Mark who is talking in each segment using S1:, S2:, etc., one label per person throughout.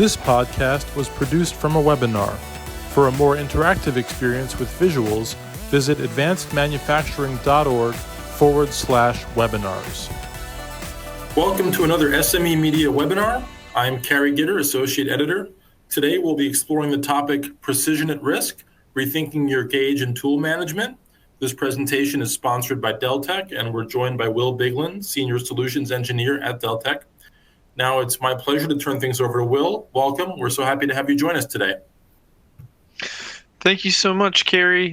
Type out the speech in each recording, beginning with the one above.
S1: This podcast was produced from a webinar. For a more interactive experience with visuals, visit advancedmanufacturing.org/webinars.
S2: Welcome to another SME Media webinar. I'm Carrie Gitter, Associate Editor. Today we'll be exploring the topic Precision at Risk, Rethinking Your Gauge and Tool Management. This presentation is sponsored by Deltek, and we're joined by Will Biglin, Senior Solutions Engineer at Deltek. Now it's my pleasure to turn things over to Will. Welcome. We're so happy to have you join us today.
S3: Thank you so much, Carrie.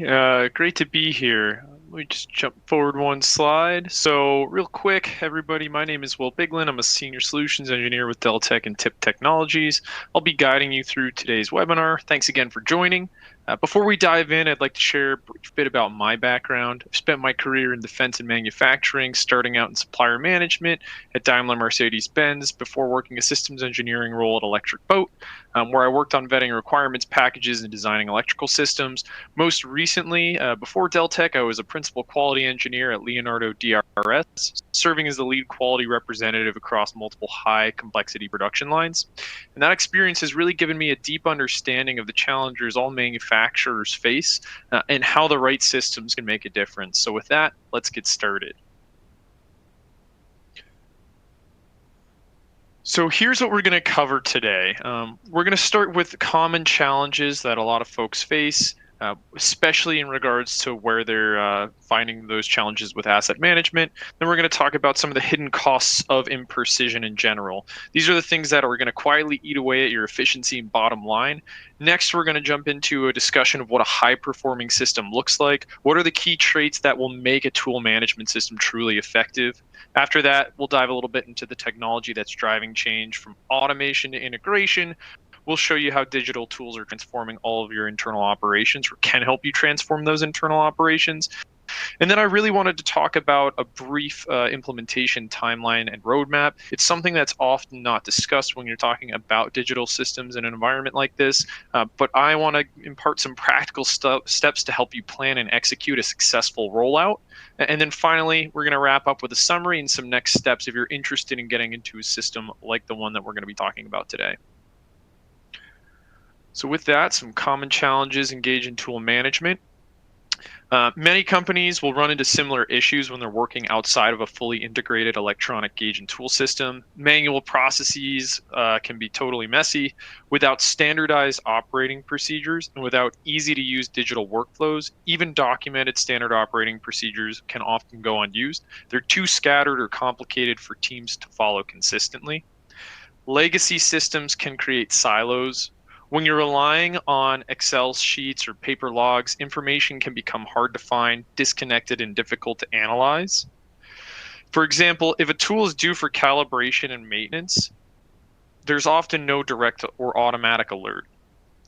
S3: Great to be here. Let me just jump forward one slide. So real quick, everybody, my name is Will Biglin. I'm a Senior Solutions Engineer with Deltek and TIPQA Technologies. I'll be guiding you through today's webinar. Thanks again for joining. Before we dive in, I'd like to share a brief bit about my background. I've spent my career in defense and manufacturing, starting out in supplier management at Daimler Mercedes-Benz before working a systems engineering role at Electric Boat, where I worked on vetting requirements packages and designing electrical systems. Most recently, before Deltek, I was a principal quality engineer at Leonardo DRS, serving as the lead quality representative across multiple high complexity production lines. And that experience has really given me a deep understanding of the challenges all manufacturers face and how the right systems can make a difference. So with that, let's get started. So here's what we're going to cover today. We're going to start with common challenges that a lot of folks face, especially in regards to where they're finding those challenges with asset management. Then we're going to talk about some of the hidden costs of imprecision in general. These are the things that are going to quietly eat away at your efficiency and bottom line. Next, we're going to jump into a discussion of what a high-performing system looks like. What are the key traits that will make a tool management system truly effective? After that, we'll dive a little bit into the technology that's driving change from automation to integration. We'll show you how digital tools are transforming all of your internal operations, or can help you transform those internal operations. And then I really wanted to talk about a brief implementation timeline and roadmap. It's something that's often not discussed when you're talking about digital systems in an environment like this, but I want to impart some practical steps to help you plan and execute a successful rollout. And then finally, we're going to wrap up with a summary and some next steps if you're interested in getting into a system like the one that we're going to be talking about today. So with that, some common challenges in Gage and Tool management. Many companies will run into similar issues when they're working outside of a fully integrated electronic gauge and tool system. Manual processes can be totally messy. Without standardized operating procedures and without easy-to-use digital workflows, even documented standard operating procedures can often go unused. They're too scattered or complicated for teams to follow consistently. Legacy systems can create silos. When you're relying on Excel sheets or paper logs, information can become hard to find, disconnected, and difficult to analyze. For example, if a tool is due for calibration and maintenance, there's often no direct or automatic alert.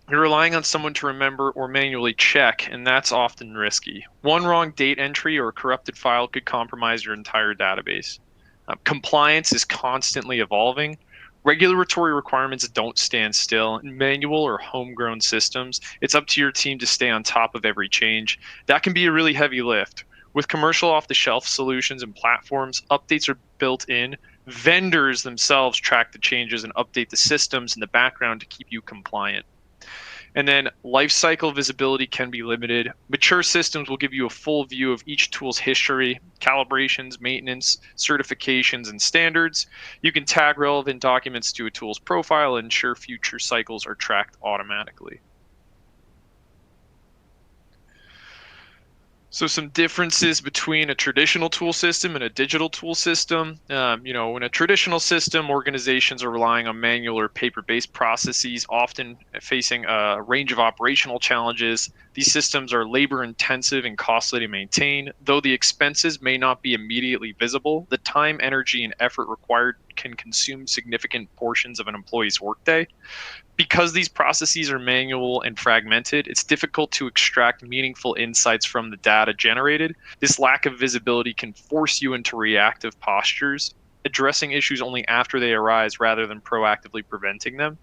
S3: You're relying on someone to remember or manually check, and that's often risky. One wrong date entry or a corrupted file could compromise your entire database. Compliance is constantly evolving. Regulatory requirements don't stand still. In manual or homegrown systems, it's up to your team to stay on top of every change. That can be a really heavy lift. With commercial off-the-shelf solutions and platforms, updates are built in. Vendors themselves track the changes and update the systems in the background to keep you compliant. And then lifecycle visibility can be limited. Mature systems will give you a full view of each tool's history, calibrations, maintenance, certifications, and standards. You can tag relevant documents to a tool's profile and ensure future cycles are tracked automatically. So some differences between a traditional tool system and a digital tool system. In a traditional system, organizations are relying on manual or paper-based processes, often facing a range of operational challenges. These systems are labor-intensive and costly to maintain. Though the expenses may not be immediately visible, the time, energy, and effort required can consume significant portions of an employee's workday. Because these processes are manual and fragmented, it's difficult to extract meaningful insights from the data generated. This lack of visibility can force you into reactive postures, addressing issues only after they arise rather than proactively preventing them.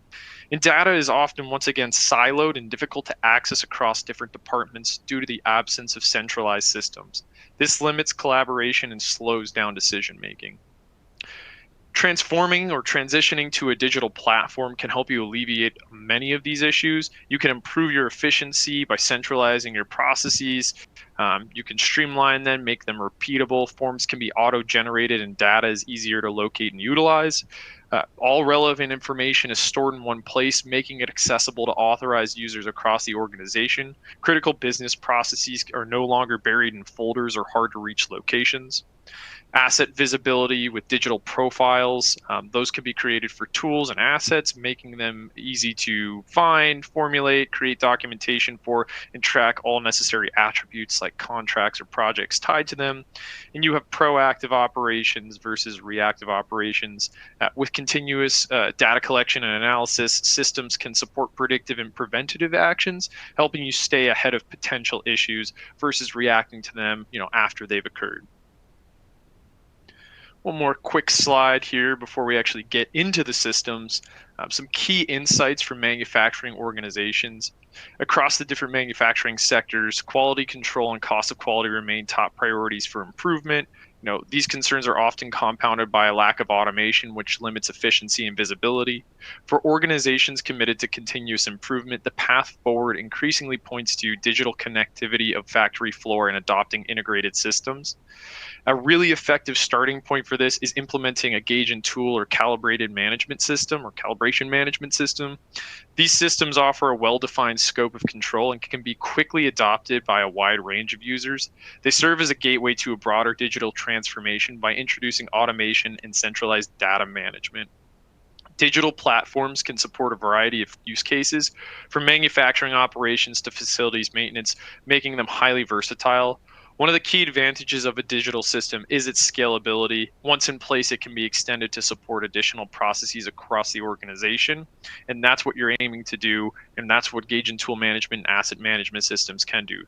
S3: And data is often, once again, siloed and difficult to access across different departments due to the absence of centralized systems. This limits collaboration and slows down decision making. Transforming or transitioning to a digital platform can help you alleviate many of these issues. You can improve your efficiency by centralizing your processes. You can streamline them, make them repeatable. Forms can be auto-generated and data is easier to locate and utilize. All relevant information is stored in one place, making it accessible to authorized users across the organization. Critical business processes are no longer buried in folders or hard to reach locations. Asset visibility with digital profiles. Those can be created for tools and assets, making them easy to find, formulate, create documentation for, and track all necessary attributes like contracts or projects tied to them. And you have proactive operations versus reactive operations. With continuous data collection and analysis, systems can support predictive and preventative actions, helping you stay ahead of potential issues versus reacting to them, after they've occurred. One more quick slide here before we actually get into the systems. Some key insights from manufacturing organizations. Across the different manufacturing sectors, quality control and cost of quality remain top priorities for improvement. These concerns are often compounded by a lack of automation, which limits efficiency and visibility. For organizations committed to continuous improvement, the path forward increasingly points to digital connectivity of factory floor and adopting integrated systems. A really effective starting point for this is implementing a Gage and Tool or calibrated management system or calibration management system. These systems offer a well-defined scope of control and can be quickly adopted by a wide range of users. They serve as a gateway to a broader digital transformation by introducing automation and centralized data management. Digital platforms can support a variety of use cases, from manufacturing operations to facilities maintenance, making them highly versatile. One of the key advantages of a digital system is its scalability. Once in place, it can be extended to support additional processes across the organization. And that's what you're aiming to do. And that's what Gage and Tool management and asset management systems can do.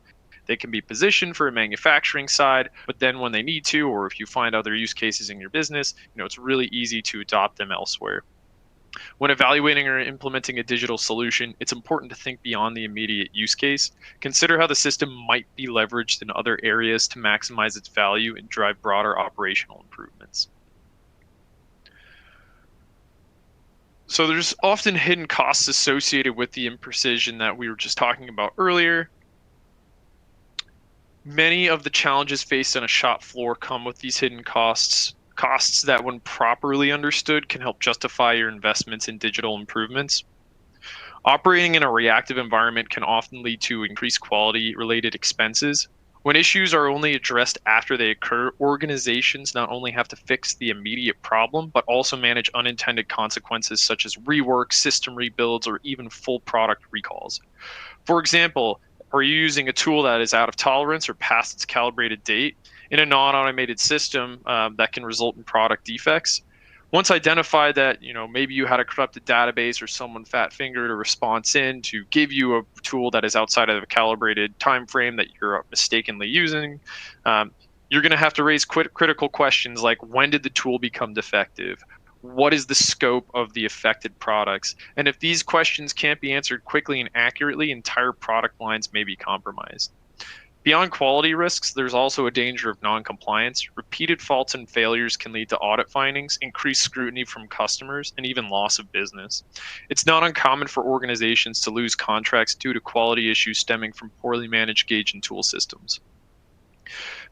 S3: They can be positioned for a manufacturing side, but then when they need to, or if you find other use cases in your business, it's really easy to adopt them elsewhere. When evaluating or implementing a digital solution, it's important to think beyond the immediate use case. Consider how the system might be leveraged in other areas to maximize its value and drive broader operational improvements. So there's often hidden costs associated with the imprecision that we were just talking about earlier. Many of the challenges faced on a shop floor come with these hidden costs that, when properly understood, can help justify your investments in digital improvements. Operating in a reactive environment can often lead to increased quality-related expenses. When issues are only addressed after they occur, organizations not only have to fix the immediate problem, but also manage unintended consequences such as rework, system rebuilds, or even full product recalls. For example, are you using a tool that is out of tolerance or past its calibrated date? In a non-automated system, that can result in product defects. Once identified that maybe you had a corrupted database or someone fat-fingered a response in to give you a tool that is outside of a calibrated time frame that you're mistakenly using, you're going to have to raise critical questions like, when did the tool become defective? What is the scope of the affected products? And if these questions can't be answered quickly and accurately, entire product lines may be compromised. Beyond quality risks, there's also a danger of non-compliance. Repeated faults and failures can lead to audit findings, increased scrutiny from customers, and even loss of business. It's not uncommon for organizations to lose contracts due to quality issues stemming from poorly managed Gage and Tool systems.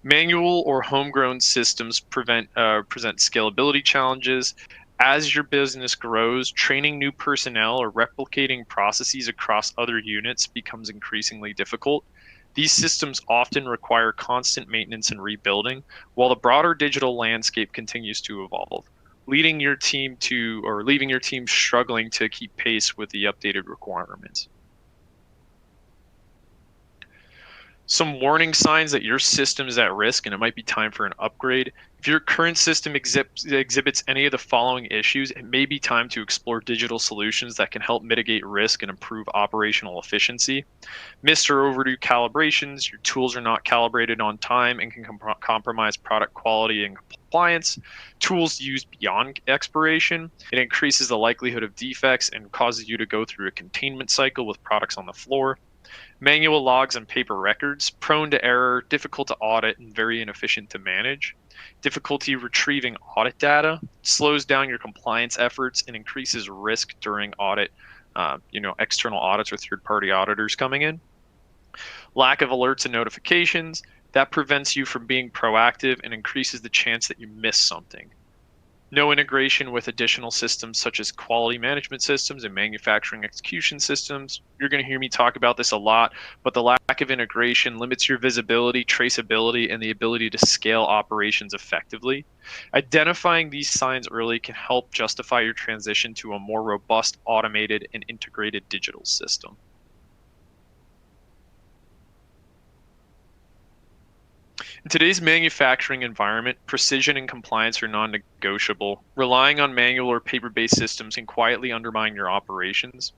S3: Manual or homegrown systems present scalability challenges. As your business grows, training new personnel or replicating processes across other units becomes increasingly difficult. These systems often require constant maintenance and rebuilding, while the broader digital landscape continues to evolve, leaving your team struggling to keep pace with the updated requirements. Some warning signs that your system is at risk and it might be time for an upgrade. If your current system exhibits any of the following issues, it may be time to explore digital solutions that can help mitigate risk and improve operational efficiency. Missed or overdue calibrations, your tools are not calibrated on time and can compromise product quality and compliance. Tools used beyond expiration, it increases the likelihood of defects and causes you to go through a containment cycle with products on the floor. Manual logs and paper records, prone to error, difficult to audit, and very inefficient to manage. Difficulty retrieving audit data, slows down your compliance efforts, and increases risk during audit, external audits or third-party auditors coming in. Lack of alerts and notifications, that prevents you from being proactive and increases the chance that you miss something. No integration with additional systems such as quality management systems and manufacturing execution systems. You're going to hear me talk about this a lot, but the lack of integration limits your visibility, traceability, and the ability to scale operations effectively. Identifying these signs early can help justify your transition to a more robust, automated, and integrated digital system. In today's manufacturing environment, precision and compliance are non-negotiable. Relying on manual or paper-based systems can quietly undermine your operations.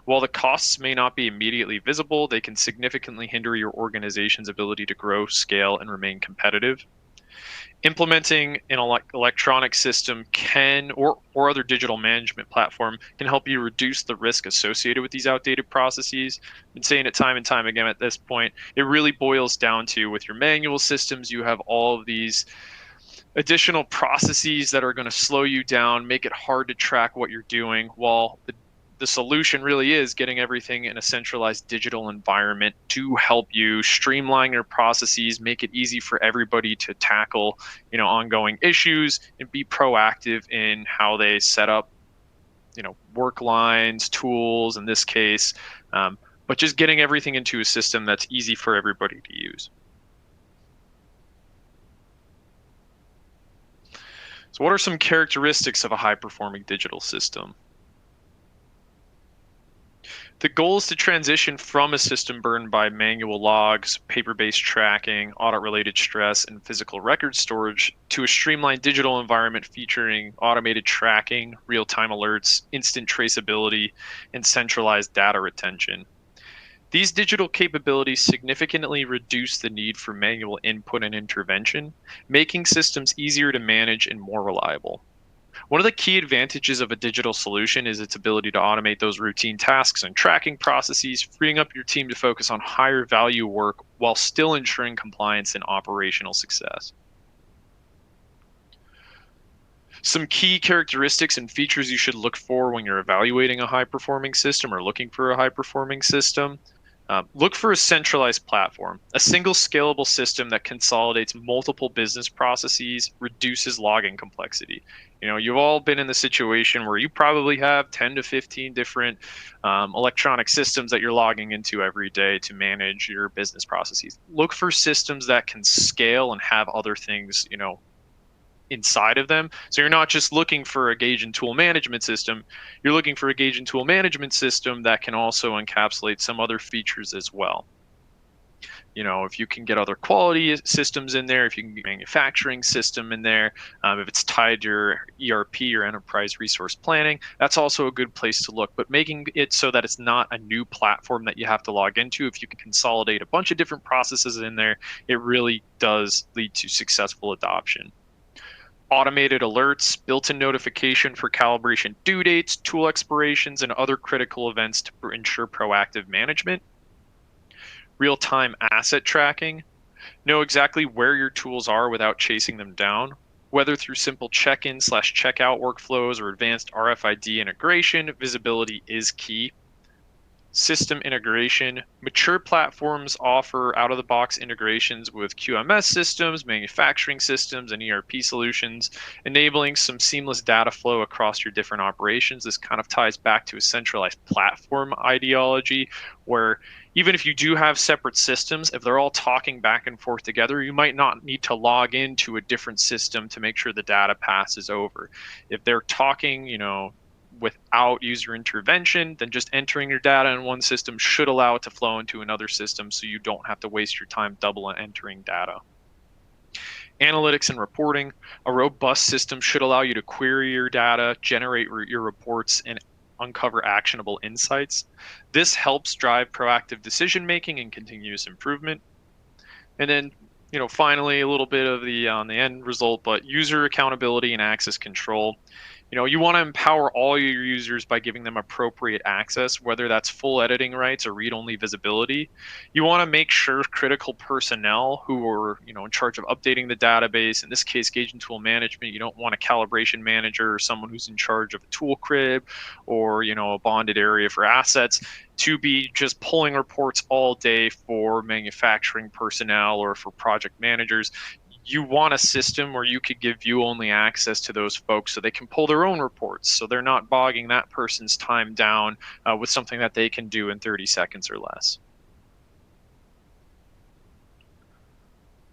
S3: While the costs may not be immediately visible, they can significantly hinder your organization's ability to grow, scale, and remain competitive. Implementing an electronic system or other digital management platform can help you reduce the risk associated with these outdated processes. I've been saying it time and time again at this point. It really boils down to, with your manual systems, you have all of these additional processes that are going to slow you down, make it hard to track what you're doing, while the solution really is getting everything in a centralized digital environment to help you streamline your processes, make it easy for everybody to tackle, ongoing issues and be proactive in how they set up, work lines, tools in this case, but just getting everything into a system that's easy for everybody to use. So what are some characteristics of a high-performing digital system? The goal is to transition from a system burned by manual logs, paper-based tracking, audit-related stress, and physical record storage to a streamlined digital environment featuring automated tracking, real-time alerts, instant traceability, and centralized data retention. These digital capabilities significantly reduce the need for manual input and intervention, making systems easier to manage and more reliable. One of the key advantages of a digital solution is its ability to automate those routine tasks and tracking processes, freeing up your team to focus on higher value work while still ensuring compliance and operational success. Some key characteristics and features you should look for when you're evaluating a high-performing system or looking for a high-performing system. Look for a centralized platform, a single scalable system that consolidates multiple business processes, reduces logging complexity. You've all been in the situation where you probably have 10 to 15 different electronic systems that you're logging into every day to manage your business processes. Look for systems that can scale and have other things, inside of them. So you're not just looking for a Gage and Tool management system, you're looking for a Gage and Tool management system that can also encapsulate some other features as well. If you can get other quality systems in there, if you can get a manufacturing system in there, if it's tied to your ERP or enterprise resource planning, that's also a good place to look. But making it so that it's not a new platform that you have to log into, if you can consolidate a bunch of different processes in there, it really does lead to successful adoption. Automated alerts, built-in notification for calibration due dates, tool expirations, and other critical events to ensure proactive management. Real-time asset tracking. Know exactly where your tools are without chasing them down. Whether through simple check-in/checkout workflows or advanced RFID integration, visibility is key. System integration. Mature platforms offer out-of-the-box integrations with QMS systems, manufacturing systems, and ERP solutions, enabling some seamless data flow across your different operations. This kind of ties back to a centralized platform ideology, where even if you do have separate systems, if they're all talking back and forth together, you might not need to log into a different system to make sure the data passes over. If they're talking, without user intervention, then just entering your data in one system should allow it to flow into another system so you don't have to waste your time double entering data. Analytics and reporting. A robust system should allow you to query your data, generate your reports, and uncover actionable insights. This helps drive proactive decision making and continuous improvement. And then, finally, a little bit of the end result, but user accountability and access control. You want to empower all your users by giving them appropriate access, whether that's full editing rights or read-only visibility. You want to make sure critical personnel who are, in charge of updating the database, in this case, Gage and Tool management, you don't want a calibration manager or someone who's in charge of a tool crib or, a bonded area for assets to be just pulling reports all day for manufacturing personnel or for project managers. You want a system where you could give view-only access to those folks so they can pull their own reports, so they're not bogging that person's time down with something that they can do in 30 seconds or less.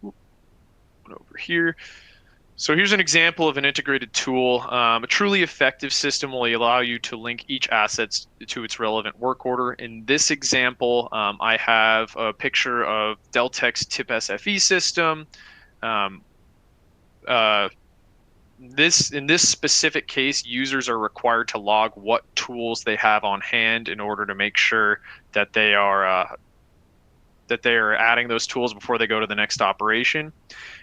S3: Over here. So here's an example of an integrated tool. A truly effective system will allow you to link each asset to its relevant work order. In this example, I have a picture of Deltek's TIPQA system. In this specific case, users are required to log what tools they have on hand in order to make sure that they are adding those tools before they go to the next operation.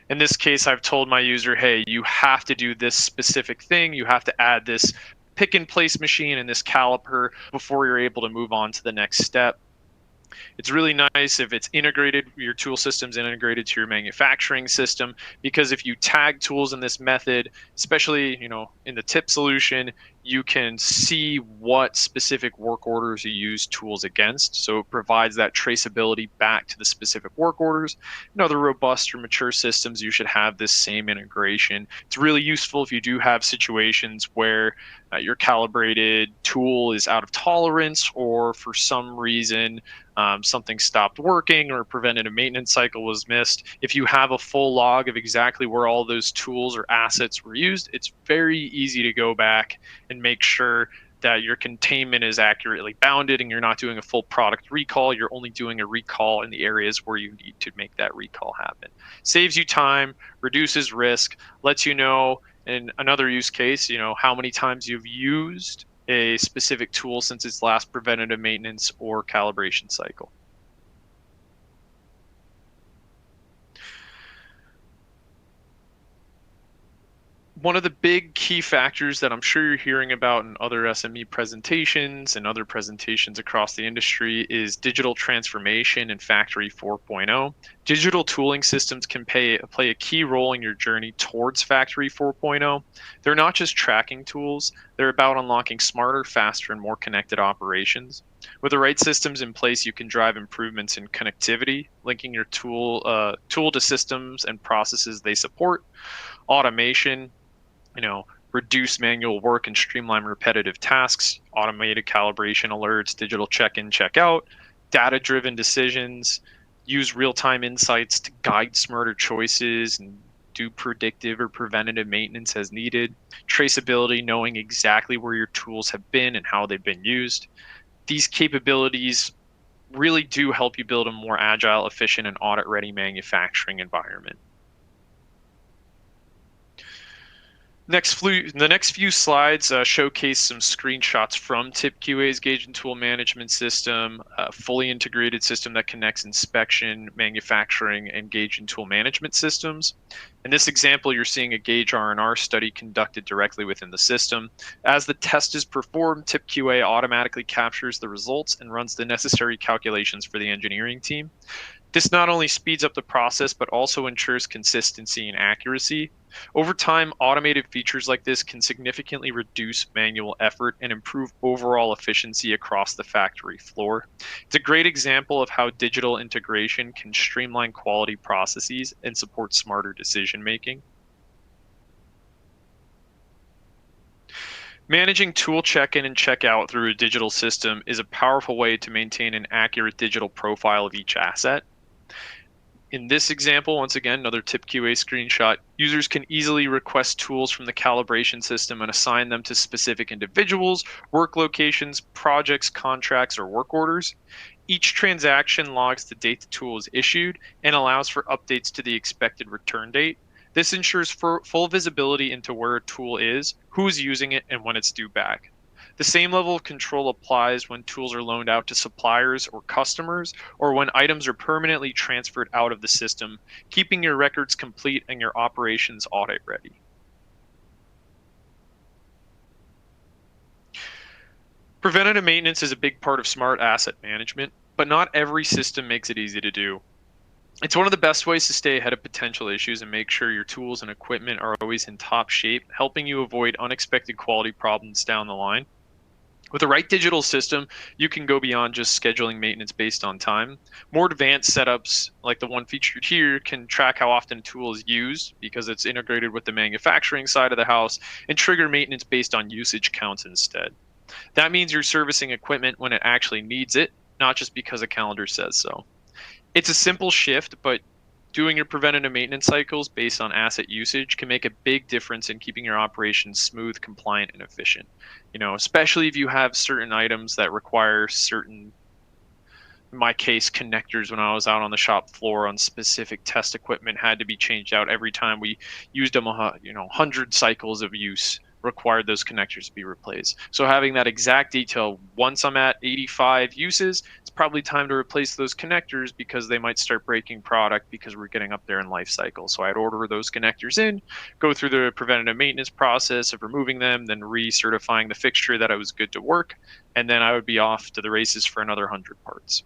S3: In this case, I've told my user, hey, you have to do this specific thing. You have to add this pick and place machine and this caliper before you're able to move on to the next step. It's really nice if it's integrated, your tool system's integrated to your manufacturing system, because if you tag tools in this method, especially, in the tip solution, you can see what specific work orders you use tools against. So it provides that traceability back to the specific work orders. In other robust or mature systems, you should have this same integration. It's really useful if you do have situations where your calibrated tool is out of tolerance, or for some reason something stopped working or a preventative maintenance cycle was missed. If you have a full log of exactly where all those tools or assets were used, it's very easy to go back and make sure that your containment is accurately bounded and you're not doing a full product recall. You're only doing a recall in the areas where you need to make that recall happen. Saves you time, reduces risk, lets you know in another use case, how many times you've used a specific tool since its last preventative maintenance or calibration cycle. One of the big key factors that I'm sure you're hearing about in other SME presentations and other presentations across the industry is digital transformation and Factory 4.0. Digital tooling systems can play a key role in your journey towards Factory 4.0. They're not just tracking tools, they're about unlocking smarter, faster, and more connected operations. With the right systems in place, you can drive improvements in connectivity, linking your tool to systems and processes they support, automation, reduce manual work and streamline repetitive tasks, automated calibration alerts, digital check-in, check-out, data-driven decisions, use real-time insights to guide smarter choices and do predictive or preventative maintenance as needed, traceability, knowing exactly where your tools have been and how they've been used. These capabilities really do help you build a more agile, efficient, and audit-ready manufacturing environment. The next few slides showcase some screenshots from TIPQA's Gage and Tool management system, a fully integrated system that connects inspection, manufacturing, and Gage and Tool management systems. In this example, you're seeing a Gage R&R study conducted directly within the system. As the test is performed, TIPQA automatically captures the results and runs the necessary calculations for the engineering team. This not only speeds up the process, but also ensures consistency and accuracy. Over time, automated features like this can significantly reduce manual effort and improve overall efficiency across the factory floor. It's a great example of how digital integration can streamline quality processes and support smarter decision making. Managing tool check-in and check-out through a digital system is a powerful way to maintain an accurate digital profile of each asset. In this example, once again, another TIPQA screenshot, users can easily request tools from the calibration system and assign them to specific individuals, work locations, projects, contracts, or work orders. Each transaction logs the date the tool is issued and allows for updates to the expected return date. This ensures full visibility into where a tool is, who's using it, and when it's due back. The same level of control applies when tools are loaned out to suppliers or customers, or when items are permanently transferred out of the system, keeping your records complete and your operations audit ready. Preventative maintenance is a big part of smart asset management, but not every system makes it easy to do. It's one of the best ways to stay ahead of potential issues and make sure your tools and equipment are always in top shape, helping you avoid unexpected quality problems down the line. With the right digital system, you can go beyond just scheduling maintenance based on time. More advanced setups, like the one featured here, can track how often a tool is used because it's integrated with the manufacturing side of the house and trigger maintenance based on usage counts instead. That means you're servicing equipment when it actually needs it, not just because a calendar says so. It's a simple shift, but doing your preventative maintenance cycles based on asset usage can make a big difference in keeping your operations smooth, compliant, and efficient. Especially if you have certain items that require certain, in my case, connectors when I was out on the shop floor on specific test equipment had to be changed out every time we used them, 100 cycles of use required those connectors to be replaced. So having that exact detail, once I'm at 85 uses, it's probably time to replace those connectors because they might start breaking product because we're getting up there in life cycle. So I'd order those connectors in, go through the preventative maintenance process of removing them, then recertifying the fixture that it was good to work, and then I would be off to the races for another 100 parts.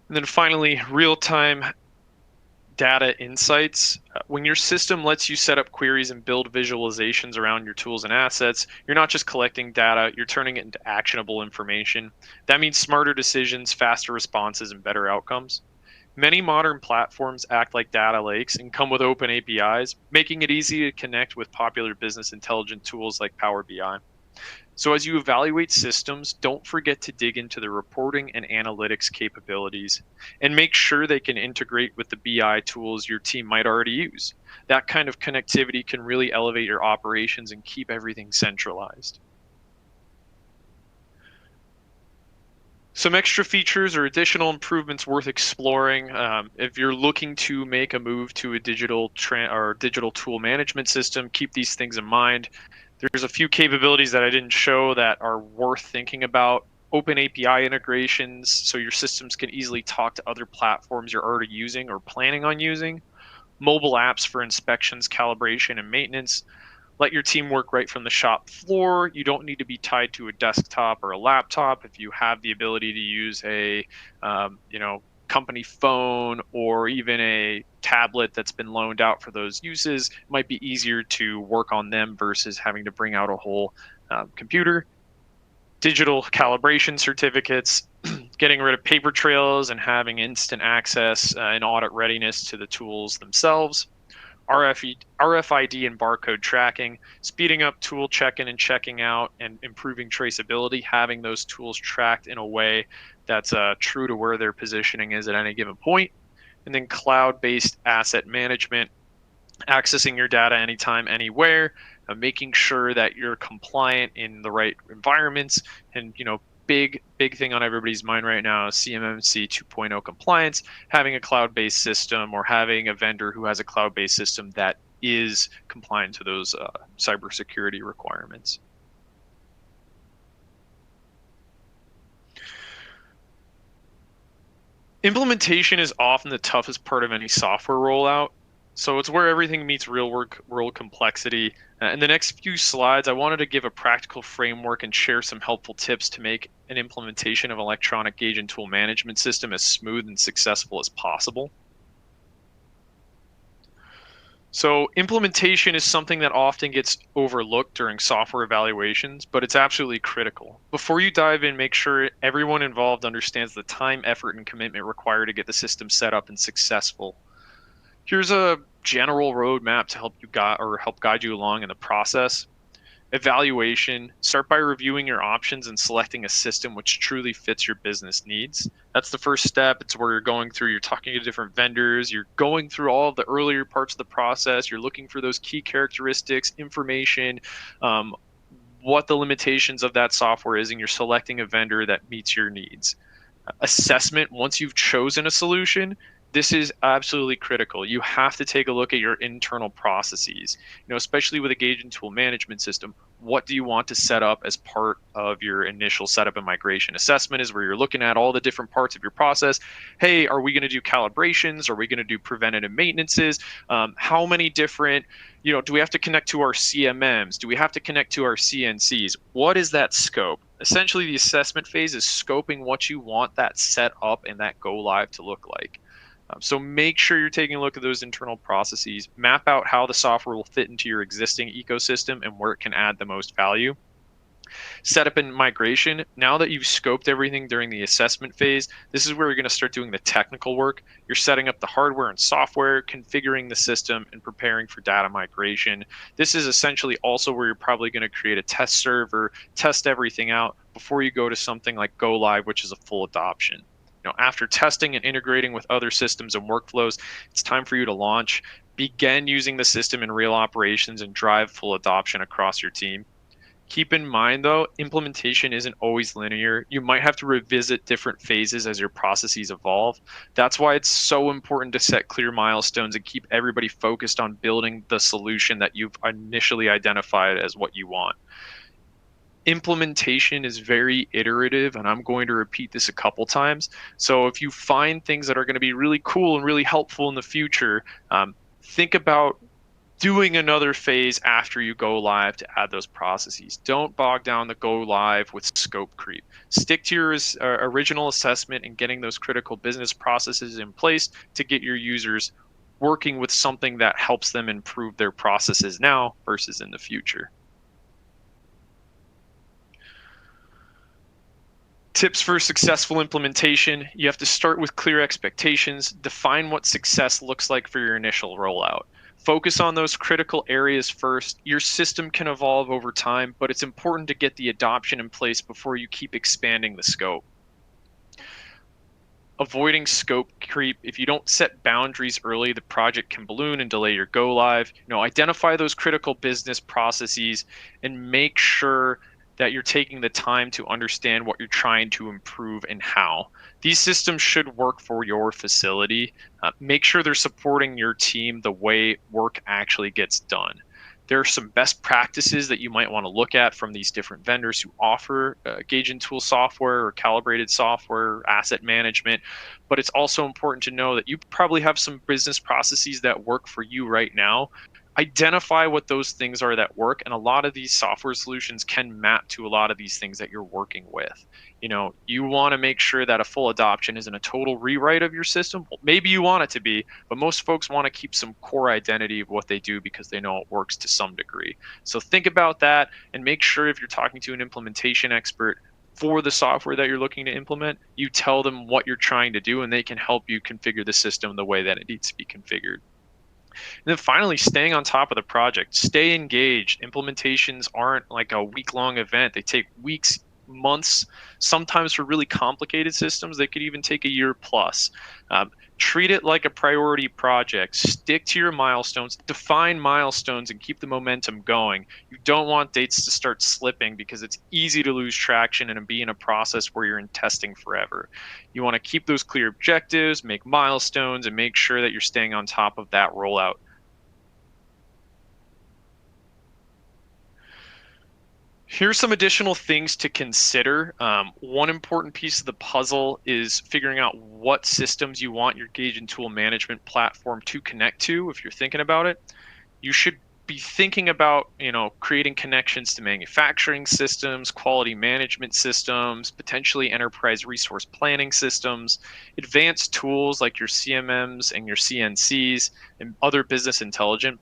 S3: And then finally, real-time data insights. When your system lets you set up queries and build visualizations around your tools and assets, you're not just collecting data, you're turning it into actionable information. That means smarter decisions, faster responses, and better outcomes. Many modern platforms act like data lakes and come with open APIs, making it easy to connect with popular business intelligence tools like Power BI. So as you evaluate systems, don't forget to dig into the reporting and analytics capabilities and make sure they can integrate with the BI tools your team might already use. That kind of connectivity can really elevate your operations and keep everything centralized. Some extra features or additional improvements worth exploring. If you're looking to make a move to a digital tool management system, keep these things in mind. There's a few capabilities that I didn't show that are worth thinking about. Open API integrations, so your systems can easily talk to other platforms you're already using or planning on using. Mobile apps for inspections, calibration, and maintenance. Let your team work right from the shop floor. You don't need to be tied to a desktop or a laptop. If you have the ability to use a company phone or even a tablet that's been loaned out for those uses, it might be easier to work on them versus having to bring out a whole computer. Digital calibration certificates, getting rid of paper trails and having instant access and audit readiness to the tools themselves. RFID and barcode tracking, speeding up tool check-in and checking out and improving traceability, having those tools tracked in a way that's true to where their positioning is at any given point. And then cloud-based asset management, accessing your data anytime, anywhere, making sure that you're compliant in the right environments. And big thing on everybody's mind right now is CMMC 2.0 compliance, having a cloud-based system or having a vendor who has a cloud-based system that is compliant to those cybersecurity requirements. Implementation is often the toughest part of any software rollout. So it's where everything meets real world complexity. In the next few slides, I wanted to give a practical framework and share some helpful tips to make an implementation of electronic gauge and tool management system as smooth and successful as possible. So implementation is something that often gets overlooked during software evaluations, but it's absolutely critical. Before you dive in, make sure everyone involved understands the time, effort, and commitment required to get the system set up and successful. Here's a general roadmap to help guide you along in the process. Evaluation. Start by reviewing your options and selecting a system which truly fits your business needs. That's the first step. It's where you're talking to different vendors, you're going through all of the earlier parts of the process, you're looking for those key characteristics, information, what the limitations of that software is, and you're selecting a vendor that meets your needs. Assessment. Once you've chosen a solution, this is absolutely critical. You have to take a look at your internal processes, especially with a gauge and tool management system. what do you want to set up as part of your initial setup and migration assessment is where you're looking at all the different parts of your process. Hey, are we going to do calibrations? Are we going to do preventative maintenances? How many different, do we have to connect to our CMMs? Do we have to connect to our CNCs? What is that scope? Essentially, the assessment phase is scoping what you want that set up and that go live to look like. So make sure you're taking a look at those internal processes, map out how the software will fit into your existing ecosystem and where it can add the most value. Setup and migration. Now that you've scoped everything during the assessment phase, this is where you're going to start doing the technical work. You're setting up the hardware and software, configuring the system, and preparing for data migration. This is essentially also where you're probably going to create a test server, test everything out before you go to something like go live, which is a full adoption. After testing and integrating with other systems and workflows, it's time for you to launch. Begin using the system in real operations and drive full adoption across your team. Keep in mind, though, implementation isn't always linear. You might have to revisit different phases as your processes evolve. That's why it's so important to set clear milestones and keep everybody focused on building the solution that you've initially identified as what you want. Implementation is very iterative, and I'm going to repeat this a couple times. So if you find things that are going to be really cool and really helpful in the future, think about doing another phase after you go live to add those processes. Don't bog down the go live with scope creep. Stick to your original assessment and getting those critical business processes in place to get your users working with something that helps them improve their processes now versus in the future. Tips for successful implementation. You have to start with clear expectations. Define what success looks like for your initial rollout. Focus on those critical areas first. Your system can evolve over time, but it's important to get the adoption in place before you keep expanding the scope. Avoiding scope creep. If you don't set boundaries early, the project can balloon and delay your go live. Identify those critical business processes and make sure that you're taking the time to understand what you're trying to improve and how. These systems should work for your facility. Make sure they're supporting your team the way work actually gets done. There are some best practices that you might want to look at from these different vendors who offer Gage and Tool software or calibrated software, asset management, but it's also important to know that you probably have some business processes that work for you right now. Identify what those things are that work, and a lot of these software solutions can map to a lot of these things that you're working with. You want to make sure that a full adoption isn't a total rewrite of your system. Well, maybe you want it to be, but most folks want to keep some core identity of what they do because they know it works to some degree. So think about that and make sure if you're talking to an implementation expert for the software that you're looking to implement, you tell them what you're trying to do and they can help you configure the system the way that it needs to be configured. And then finally, staying on top of the project. Stay engaged. Implementations aren't like a week-long event. They take weeks, months. Sometimes for really complicated systems, they could even take a year plus. Treat it like a priority project. Stick to your milestones. Define milestones and keep the momentum going. You don't want dates to start slipping because it's easy to lose traction and be in a process where you're in testing forever. You want to keep those clear objectives, make milestones, and make sure that you're staying on top of that rollout. Here's some additional things to consider. One important piece of the puzzle is figuring out what systems you want your Gage and Tool management platform to connect to. If you're thinking about it, you should be thinking about, creating connections to manufacturing systems, quality management systems, potentially enterprise resource planning systems, advanced tools like your CMMs and your CNCs, and other business intelligence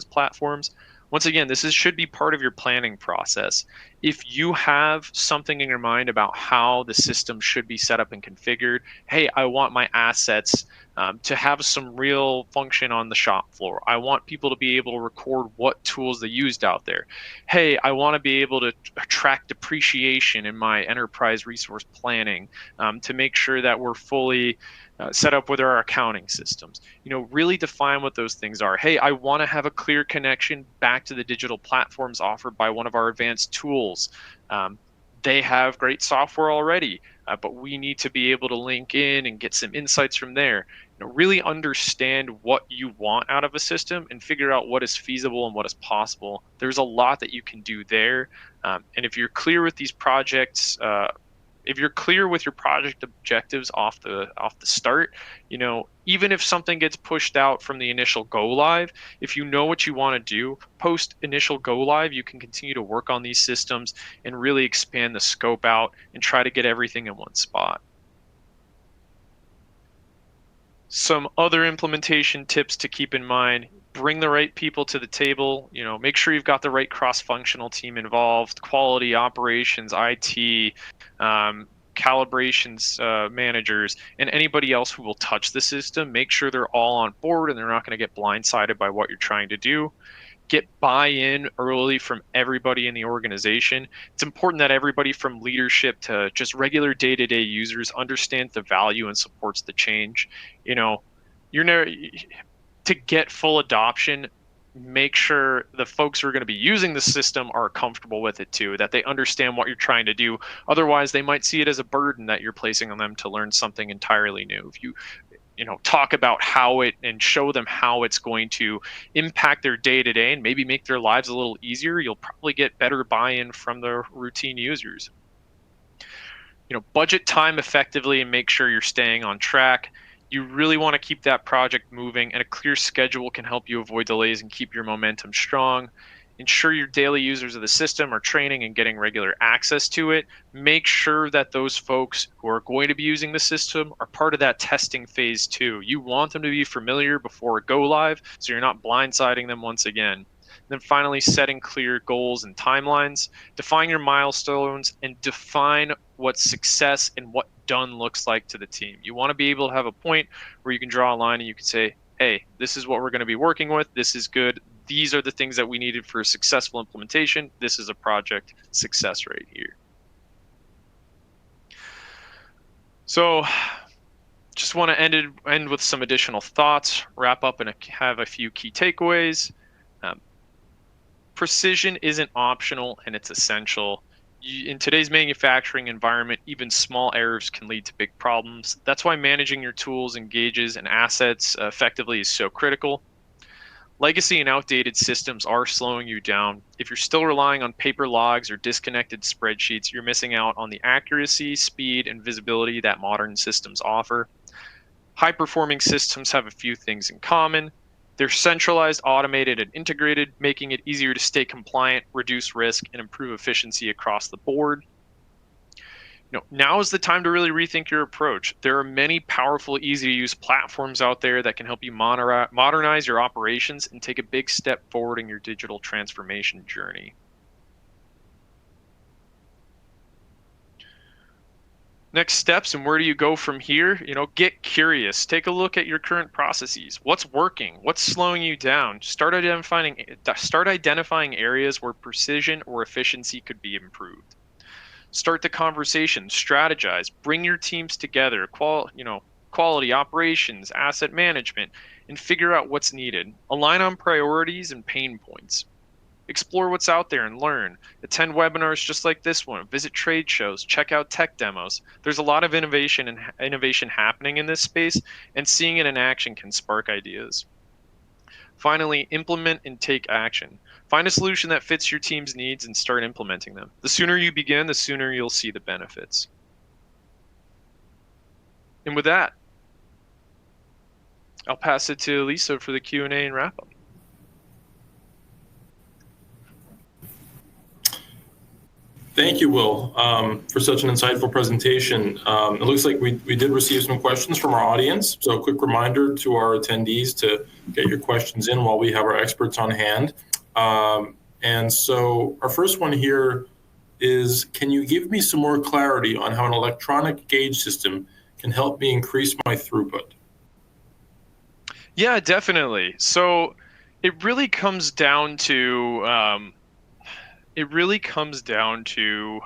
S3: platforms. Once again, this should be part of your planning process. If you have something in your mind about how the system should be set up and configured, hey, I want my assets to have some real function on the shop floor. I want people to be able to record what tools they used out there. Hey, I want to be able to track depreciation in my enterprise resource planning to make sure that we're fully set up with our accounting systems. Really define what those things are. Hey, I want to have a clear connection back to the digital platforms offered by one of our advanced tools. They have great software already, but we need to be able to link in and get some insights from there. really understand what you want out of a system and figure out what is feasible and what is possible. There's a lot that you can do there. And if you're clear with these projects, if you're clear with your project objectives off the start, even if something gets pushed out from the initial go live, if you know what you want to do post initial go live, you can continue to work on these systems and really expand the scope out and try to get everything in one spot. Some other implementation tips to keep in mind: bring the right people to the table. Make sure you've got the right cross-functional team involved: quality, operations, IT, calibrations managers, and anybody else who will touch the system. Make sure they're all on board and they're not going to get blindsided by what you're trying to do. Get buy-in early from everybody in the organization. It's important that everybody from leadership to just regular day-to-day users understands the value and supports the change. To get full adoption, make sure the folks who are going to be using the system are comfortable with it too, that they understand what you're trying to do. Otherwise, they might see it as a burden that you're placing on them to learn something entirely new. If you talk about how it and show them how it's going to impact their day-to-day and maybe make their lives a little easier, you'll probably get better buy-in from the routine users. Budget time effectively and make sure you're staying on track. You really want to keep that project moving, and a clear schedule can help you avoid delays and keep your momentum strong. Ensure your daily users of the system are training and getting regular access to it. Make sure that those folks who are going to be using the system are part of that testing phase too. You want them to be familiar before it go live, so you're not blindsiding them once again. And then finally, setting clear goals and timelines. Define your milestones and define what success and what done looks like to the team. You want to be able to have a point where you can draw a line and you can say, hey, this is what we're going to be working with. This is good. These are the things that we needed for a successful implementation. This is a project success rate here. So just want to end with some additional thoughts, wrap up and have a few key takeaways. Precision isn't optional and it's essential. In today's manufacturing environment, even small errors can lead to big problems. That's why managing your tools and gauges and assets effectively is so critical. Legacy and outdated systems are slowing you down. If you're still relying on paper logs or disconnected spreadsheets, you're missing out on the accuracy, speed, and visibility that modern systems offer. High-performing systems have a few things in common. They're centralized, automated, and integrated, making it easier to stay compliant, reduce risk, and improve efficiency across the board. Now is the time to really rethink your approach. There are many powerful, easy-to-use platforms out there that can help you modernize your operations and take a big step forward in your digital transformation journey. Next steps and where do you go from here? Get curious. Take a look at your current processes. What's working? What's slowing you down? Start identifying areas where precision or efficiency could be improved. Start the conversation, strategize, bring your teams together, quality, operations, asset management, and figure out what's needed. Align on priorities and pain points. Explore what's out there and learn. Attend webinars just like this one. Visit trade shows. Check out tech demos. There's a lot of innovation happening in this space, and seeing it in action can spark ideas. Finally, implement and take action. Find a solution that fits your team's needs and start implementing them. The sooner you begin, the sooner you'll see the benefits. And with that, I'll pass it to Lisa for the Q&A and wrap-up.
S2: Thank you, Will, for such an insightful presentation. It looks like we did receive some questions from our audience. So a quick reminder to our attendees to get your questions in while we have our experts on hand. And so our first one here is, can you give me some more clarity on how an electronic gauge system can help me increase my throughput?
S3: Yeah, definitely. So it really comes down to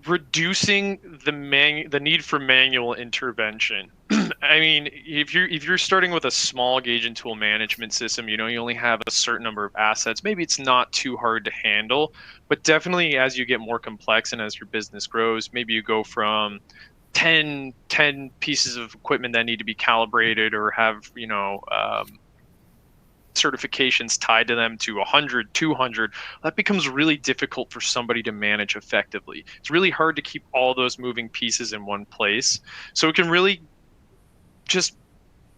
S3: reducing the need for manual intervention. I mean, if you're starting with a small gauge and tool management system, you only have a certain number of assets. Maybe it's not too hard to handle, but definitely as you get more complex and as your business grows, maybe you go from 10 pieces of equipment that need to be calibrated or have, certifications tied to them to 100, 200, that becomes really difficult for somebody to manage effectively. It's really hard to keep all those moving pieces in one place. So it can really just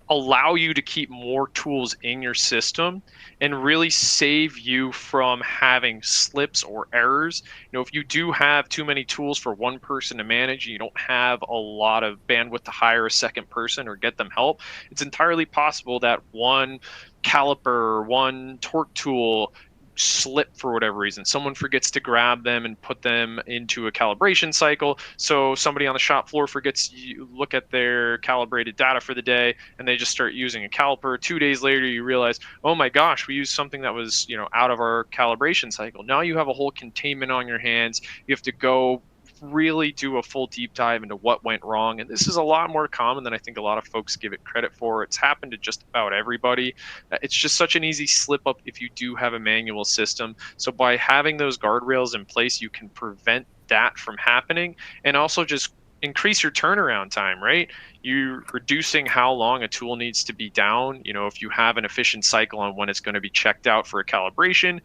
S3: allow you to keep more tools in your system and really save you from having slips or errors. If you do have too many tools for one person to manage, you don't have a lot of bandwidth to hire a second person or get them help, it's entirely possible that one caliper, one torque tool slip for whatever reason. Someone forgets to grab them and put them into a calibration cycle. So somebody on the shop floor forgets to look at their calibrated data for the day, and they just start using a caliper. 2 days later, you realize, oh my gosh, we used something that was, out of our calibration cycle. Now you have a whole containment on your hands. You have to go really do a full deep dive into what went wrong. And this is a lot more common than I think a lot of folks give it credit for. It's happened to just about everybody. It's just such an easy slip up if you do have a manual system. So by having those guardrails in place, you can prevent that from happening and also just increase your turnaround time, right? You're reducing how long a tool needs to be down. If you have an efficient cycle on when it's going to be checked out for a calibration,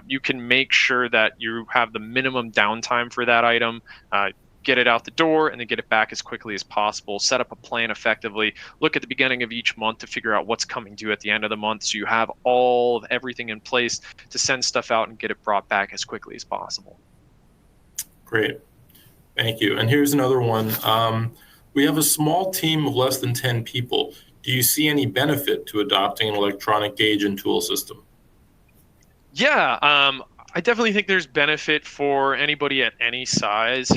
S3: you can make sure that you have the minimum downtime for that item, get it out the door, and then get it back as quickly as possible. Set up a plan effectively. Look at the beginning of each month to figure out what's coming due at the end of the month, so you have all of everything in place to send stuff out and get it brought back as quickly as possible.
S2: Great. Thank you. And here's another one. We have a small team of less than 10 people. Do you see any benefit to adopting an electronic gauge and tool system?
S3: Yeah, I definitely think there's benefit for anybody at any size.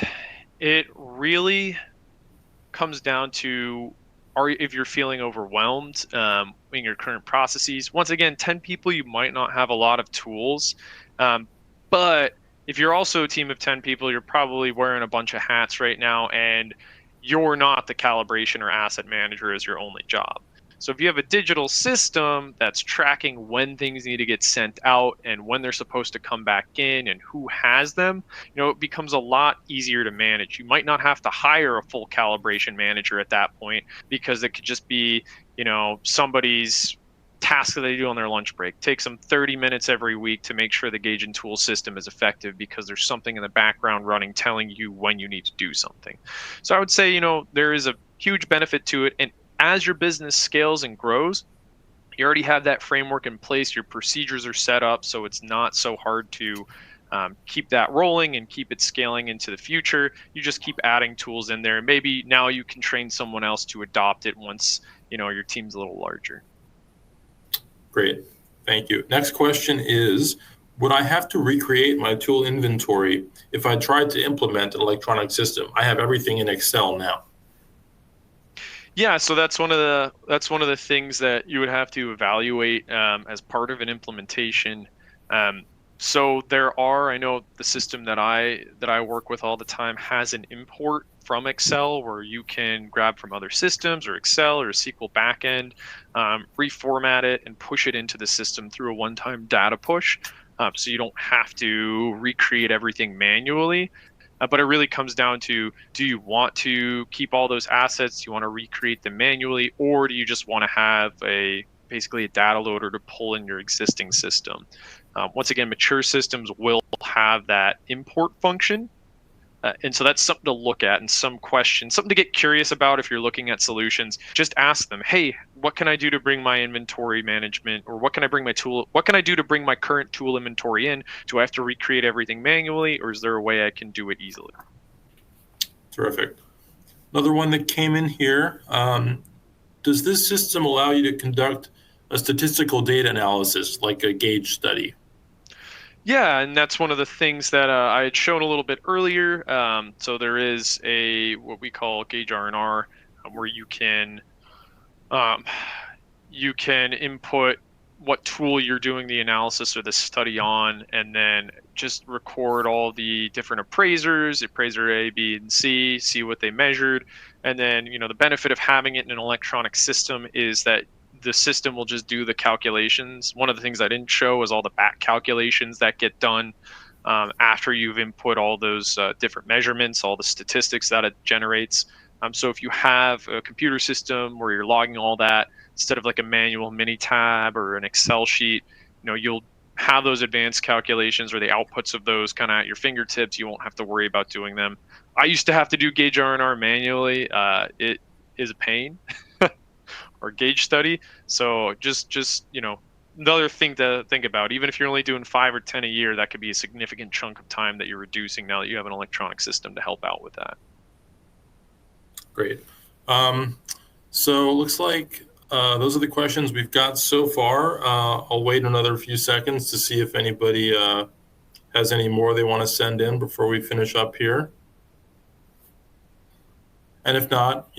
S3: It really comes down to if you're feeling overwhelmed in your current processes. Once again, 10 people, you might not have a lot of tools, but if you're also a team of 10 people, you're probably wearing a bunch of hats right now, and you're not the calibration or asset manager as your only job. So if you have a digital system that's tracking when things need to get sent out and when they're supposed to come back in and who has them, it becomes a lot easier to manage. You might not have to hire a full calibration manager at that point, because it could just be, somebody's task that they do on their lunch break. Takes them 30 minutes every week to make sure the Gage and Tool system is effective, because there's something in the background running telling you when you need to do something. So I would say, there is a huge benefit to it. And as your business scales and grows, you already have that framework in place. Your procedures are set up, so it's not so hard to keep that rolling and keep it scaling into the future. You just keep adding tools in there. Maybe now you can train someone else to adopt it once, your team's a little larger.
S2: Great. Thank you. Next question is, would I have to recreate my tool inventory if I tried to implement an electronic system? I have everything in Excel now.
S3: Yeah, so that's one of the things that you would have to evaluate as part of an implementation. So I know the system that I work with all the time has an import from Excel where you can grab from other systems or Excel or a SQL backend, reformat it and push it into the system through a one-time data push. So you don't have to recreate everything manually. But it really comes down to, do you want to keep all those assets? Do you want to recreate them manually? Or do you just want to have basically a data loader to pull in your existing system? Once again, mature systems will have that import function. And so that's something to look at, and some questions, something to get curious about if you're looking at solutions. Just ask them, hey, what can I do to bring my inventory management, or what can I do to bring my current tool inventory in? Do I have to recreate everything manually, or is there a way I can do it easily?
S2: Terrific. Another one that came in here. Does this system allow you to conduct a statistical data analysis like a Gage study?
S3: Yeah, and that's one of the things that I had shown a little bit earlier. So there is what we call Gage R&R, where you can input what tool you're doing the analysis or the study on, and then just record all the different appraisers, appraiser A, B, and C, see what they measured. And then, the benefit of having it in an electronic system is that the system will just do the calculations. One of the things I didn't show is all the back calculations that get done after you've input all those different measurements, all the statistics that it generates. So if you have a computer system where you're logging all that instead of like a manual mini tab or an Excel sheet, you'll have those advanced calculations or the outputs of those kind of at your fingertips. You won't have to worry about doing them. I used to have to do gauge R&R manually. It is a pain, or gauge study. So just another thing to think about. Even if you're only doing 5 or 10 a year, that could be a significant chunk of time that you're reducing now that you have an electronic system to help out with that.
S2: Great. So it looks like those are the questions we've got so far. I'll wait another few seconds to see if anybody has any more they want to send in before we finish up here. And if not,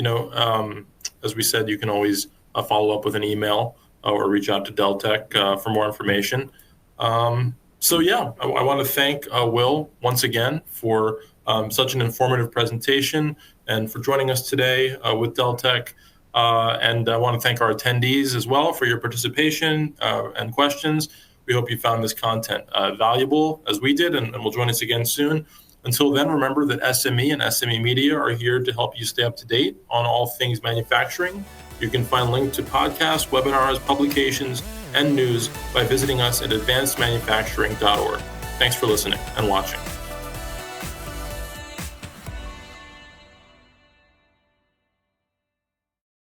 S2: as we said, you can always follow up with an email or reach out to Deltek for more information. So yeah, I want to thank Will once again for such an informative presentation and for joining us today with Deltek. And I want to thank our attendees as well for your participation and questions. We hope you found this content valuable as we did, and will join us again soon. Until then, remember that SME and SME Media are here to help you stay up to date on all things manufacturing. You can find links to podcasts, webinars, publications, and news by visiting us at advancedmanufacturing.org. Thanks for listening and watching.